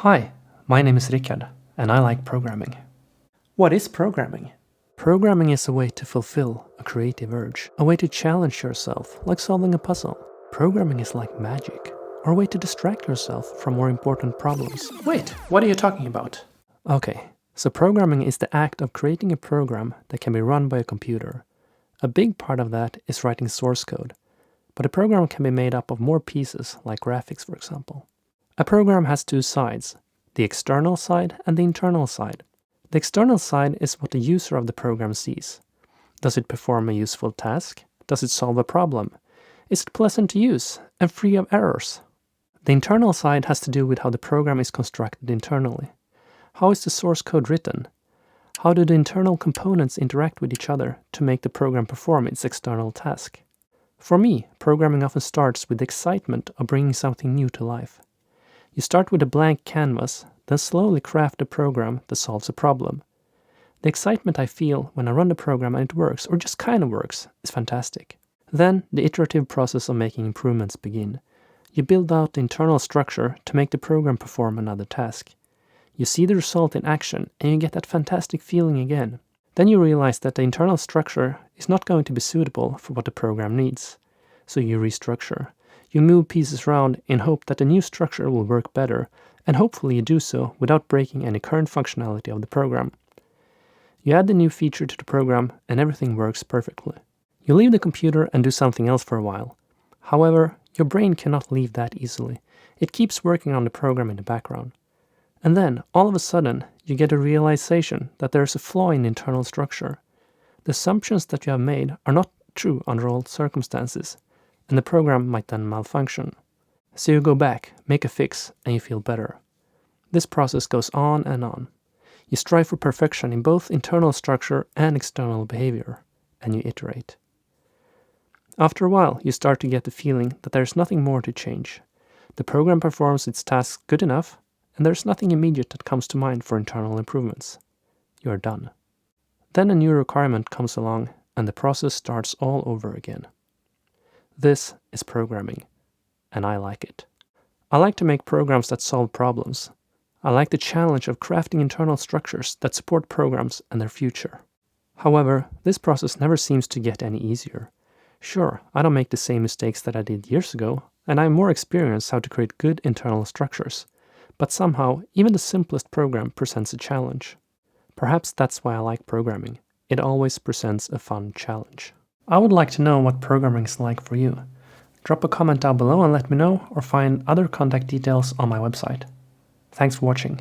Hi, my name is Rickard, and I like programming. What is programming? Programming is a way to fulfill a creative urge, a way to challenge yourself, like solving a puzzle. Programming is like magic, or a way to distract yourself from more important problems. Wait, what are you talking about? Okay, so programming is the act of creating a program that can be run by a computer. A big part of that is writing source code, but a program can be made up of more pieces, like graphics, for example. A program has two sides, the external side and the internal side. The external side is what the user of the program sees. Does it perform a useful task? Does it solve a problem? Is it pleasant to use and free of errors? The internal side has to do with how the program is constructed internally. How is the source code written? How do the internal components interact with each other to make the program perform its external task? For me, programming often starts with the excitement of bringing something new to life. You start with a blank canvas, then slowly craft a program that solves a problem. The excitement I feel when I run the program and it works, or just kind of works, is fantastic. Then the iterative process of making improvements begin. You build out the internal structure to make the program perform another task. You see the result in action, and you get that fantastic feeling again. Then you realize that the internal structure is not going to be suitable for what the program needs. So you restructure. You move pieces around in hope that the new structure will work better, and hopefully you do so without breaking any current functionality of the program. You add the new feature to the program, and everything works perfectly. You leave the computer and do something else for a while. However, your brain cannot leave that easily. It keeps working on the program in the background. And then, all of a sudden, you get a realization that there is a flaw in the internal structure. The assumptions that you have made are not true under all circumstances, and the program might then malfunction. So you go back, make a fix, and you feel better. This process goes on and on. You strive for perfection in both internal structure and external behavior, and you iterate. After a while, you start to get the feeling that there's nothing more to change. The program performs its tasks good enough, and there's nothing immediate that comes to mind for internal improvements. You are done. Then a new requirement comes along, and the process starts all over again. This is programming, and I like it. I like to make programs that solve problems. I like the challenge of crafting internal structures that support programs and their future. However, this process never seems to get any easier. Sure, I don't make the same mistakes that I did years ago, and I'm more experienced how to create good internal structures. But somehow, even the simplest program presents a challenge. Perhaps that's why I like programming. It always presents a fun challenge. I would like to know what programming is like for you. Drop a comment down below and let me know, or find other contact details on my website. Thanks for watching.